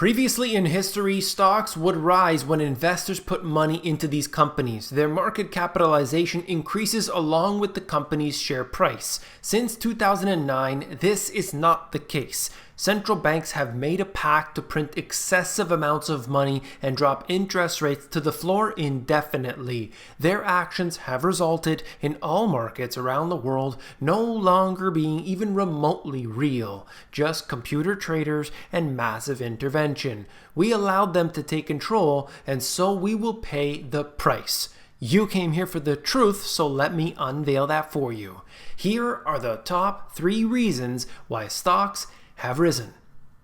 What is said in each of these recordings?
Previously in history, stocks would rise when investors put money into these companies. Their market capitalization increases along with the company's share price. Since 2009, this is not the case. Central banks have made a pact to print excessive amounts of money and drop interest rates to the floor indefinitely. Their actions have resulted in all markets around the world no longer being even remotely real, just computer traders and massive intervention. We allowed them to take control, and so we will pay the price. You came here for the truth, so let me unveil that for you. Here are the top 3 reasons why stocks have risen: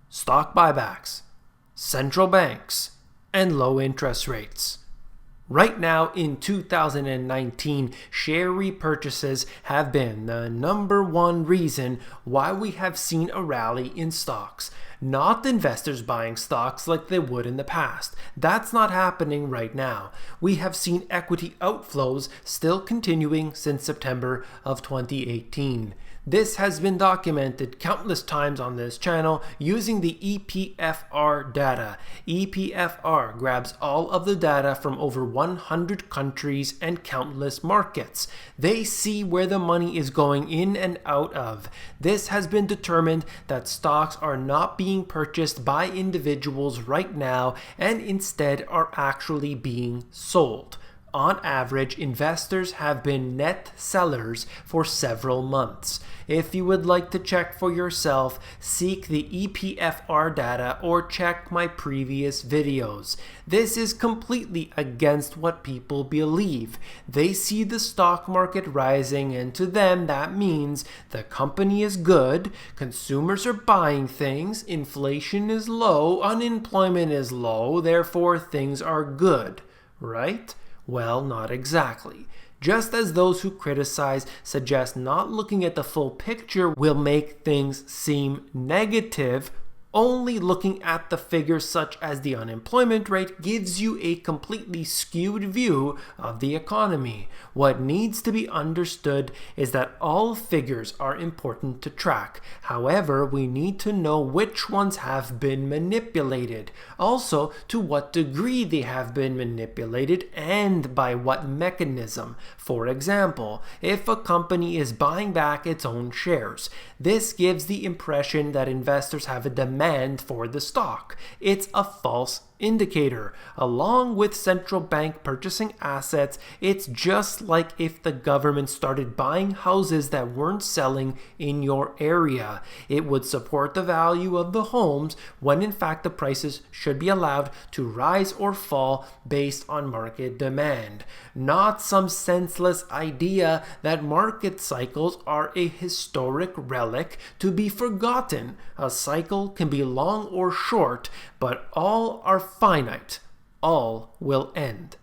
stock buybacks, central banks, and low interest rates. Right now in 2019, share repurchases have been the #1 reason why we have seen a rally in stocks. Not investors buying stocks like they would in the past. That's not happening right now. We have seen equity outflows still continuing since September of 2018. This has been documented countless times on this channel using the EPFR data. EPFR grabs all of the data from over 100 countries and countless markets. They see where the money is going in and out of. This has been determined that stocks are not being purchased by individuals right now and instead are actually being sold. On average, investors have been net sellers for several months. If you would like to check for yourself, seek the EPFR data or check my previous videos. This is completely against what people believe. They see the stock market rising, and to them that means the company is good, consumers are buying things, inflation is low, unemployment is low, therefore things are good, right? Well, not exactly. Just as those who criticize suggest not looking at the full picture will make things seem negative, only looking at the figures such as the unemployment rate gives you a completely skewed view of the economy. What needs to be understood is that all figures are important to track. However, we need to know which ones have been manipulated. Also, to what degree they have been manipulated and by what mechanism. For example, if a company is buying back its own shares, this gives the impression that investors have a demand for the stock. It's a false indicator. Along with central bank purchasing assets, it's just like if the government started buying houses that weren't selling in your area. It would support the value of the homes when in fact the prices should be allowed to rise or fall based on market demand. Not some senseless idea that market cycles are a historic relic to be forgotten. A cycle can be long or short, but all are finite. All will end.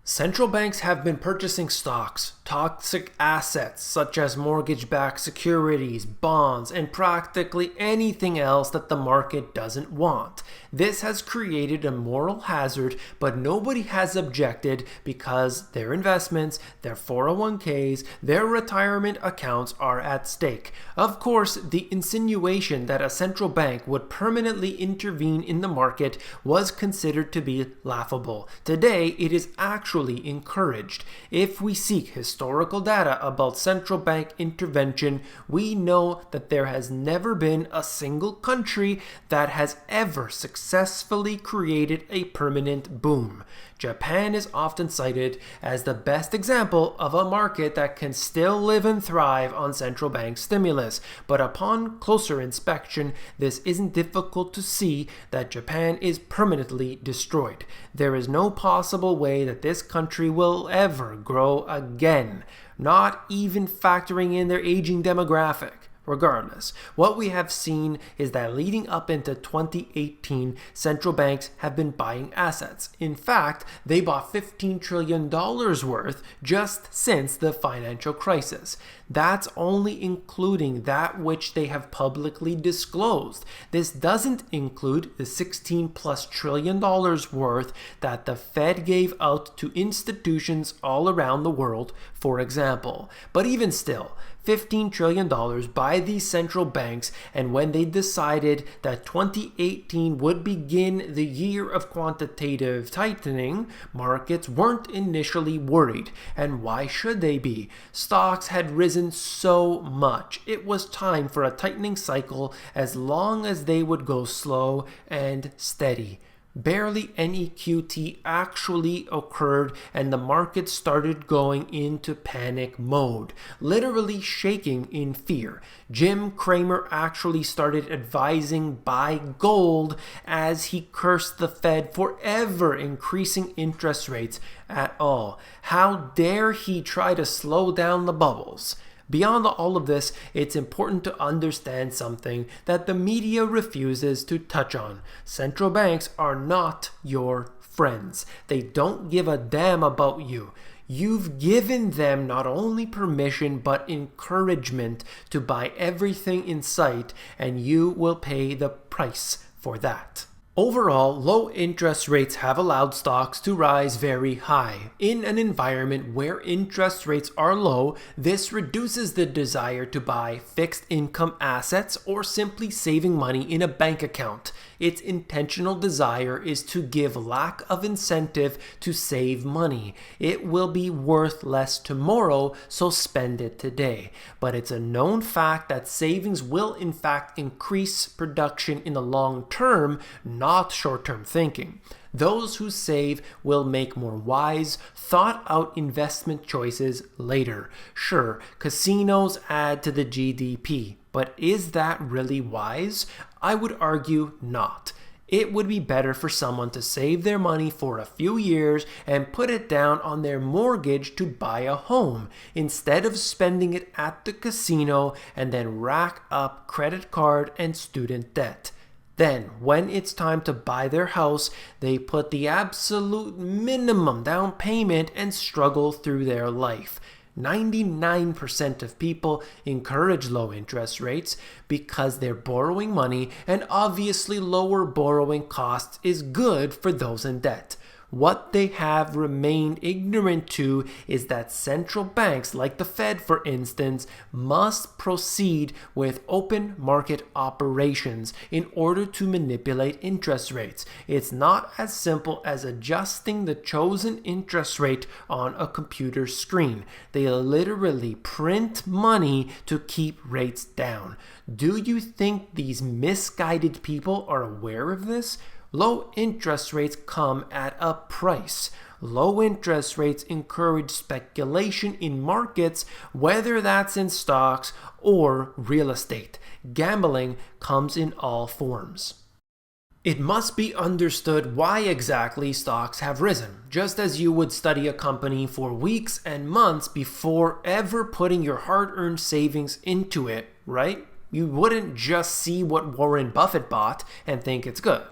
Central banks have been purchasing stocks, toxic assets such as mortgage-backed securities, bonds, and practically anything else that the market doesn't want. This has created a moral hazard, but nobody has objected because their investments, their 401ks, their retirement accounts are at stake. Of course, the insinuation that a central bank would permanently intervene in the market was considered to be laughable. Today, it is actually encouraged. If we seek historical data about central bank intervention, we know that there has never been a single country that has ever successfully created a permanent boom. Japan is often cited as the best example of a market that can still live and thrive on central bank stimulus, but upon closer inspection, this isn't difficult to see that Japan is permanently destroyed. There is no possible way that this country will ever grow again, not even factoring in their aging demographic. Regardless, what we have seen is that leading up into 2018, central banks have been buying assets. In fact, they bought $15 trillion worth just since the financial crisis. That's only including that which they have publicly disclosed. This doesn't include the $16+ trillion worth that the Fed gave out to institutions all around the world, for example. But even still, $15 trillion by these central banks, and when they decided that 2018 would begin the year of quantitative tightening, markets weren't initially worried. And why should they be? Stocks had risen so much. It was time for a tightening cycle as long as they would go slow and steady. Barely any QT actually occurred, and the market started going into panic mode, literally shaking in fear. Jim Cramer actually started advising buy gold as he cursed the Fed for ever increasing interest rates at all. How dare he try to slow down the bubbles? Beyond all of this, it's important to understand something that the media refuses to touch on. Central banks are not your friends. They don't give a damn about you. You've given them not only permission but encouragement to buy everything in sight, and you will pay the price for that. Overall, low interest rates have allowed stocks to rise very high. In an environment where interest rates are low, this reduces the desire to buy fixed income assets or simply saving money in a bank account. Its intentional desire is to give lack of incentive to save money. It will be worth less tomorrow, so spend it today. But it's a known fact that savings will in fact increase production in the long term, not short-term thinking. Those who save will make more wise, thought-out investment choices later. Sure, casinos add to the GDP, but is that really wise? I would argue not. It would be better for someone to save their money for a few years and put it down on their mortgage to buy a home, instead of spending it at the casino and then rack up credit card and student debt. Then, when it's time to buy their house, they put the absolute minimum down payment and struggle through their life. 99% of people encourage low interest rates because they're borrowing money, and obviously lower borrowing costs is good for those in debt. What they have remained ignorant to is that central banks, like the Fed for instance, must proceed with open market operations in order to manipulate interest rates. It's not as simple as adjusting the chosen interest rate on a computer screen. They literally print money to keep rates down. Do you think these misguided people are aware of this? Low interest rates come at a price. Low interest rates encourage speculation in markets, whether that's in stocks or real estate. Gambling comes in all forms. It must be understood why exactly stocks have risen, just as you would study a company for weeks and months before ever putting your hard-earned savings into it, right? You wouldn't just see what Warren Buffett bought and think it's good.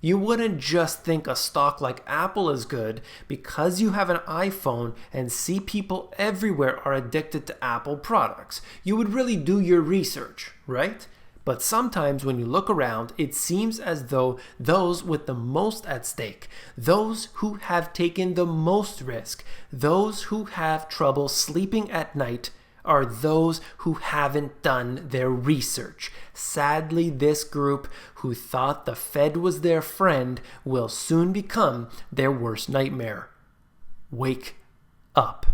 You wouldn't just think a stock like Apple is good because you have an iPhone and see people everywhere are addicted to Apple products. You would really do your research, right? But sometimes when you look around, it seems as though those with the most at stake, those who have taken the most risk, those who have trouble sleeping at night, are those who haven't done their research. Sadly, this group who thought the Fed was their friend will soon become their worst nightmare. Wake up.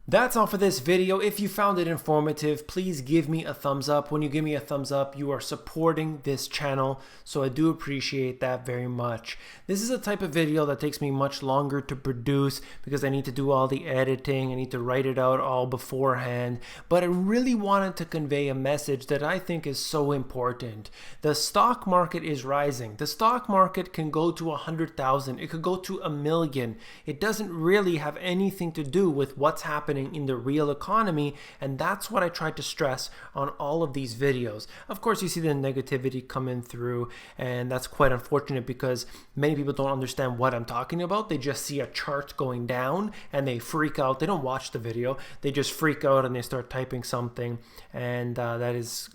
That's all for this video. If you found it informative, please give me a thumbs up. When you give me a thumbs up, you are supporting this channel, so I do appreciate that very much. This is a type of video that takes me much longer to produce because I need to do all the editing, I need to write it out all beforehand, but I really wanted to convey a message that I think is so important. The stock market is rising. The stock market can go to 100,000. It could go to 1,000,000. It doesn't really have anything to do with what's happening in the real economy, and that's what I tried to stress on all of these videos. Of course, you see the negativity coming through, and that's quite unfortunate because many people don't understand what I'm talking about. They just see a chart going down and they freak out. They don't watch the video. They just freak out and they start typing something, and that is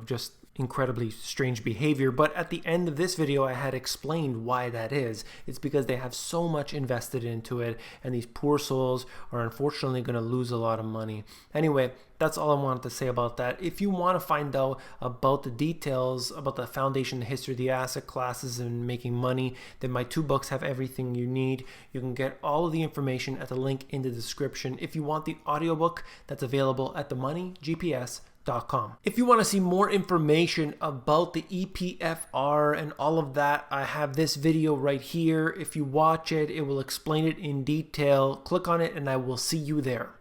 just incredibly strange behavior. But at the end of this video, I had explained why that is. It's because they have so much invested into it, and these poor souls are unfortunately going to lose a lot of money. Anyway, that's all I wanted to say about that. If you want to find out about the details about the foundation, the history of the asset classes, and making money, then my 2 books have everything you need. You can get all of the information at the link in the description. If you want the audiobook, that's available at themoneygps.com. If you want to see more information about the EPFR and all of that, I have this video right here. If you watch it, it will explain it in detail. Click on it and I will see you there.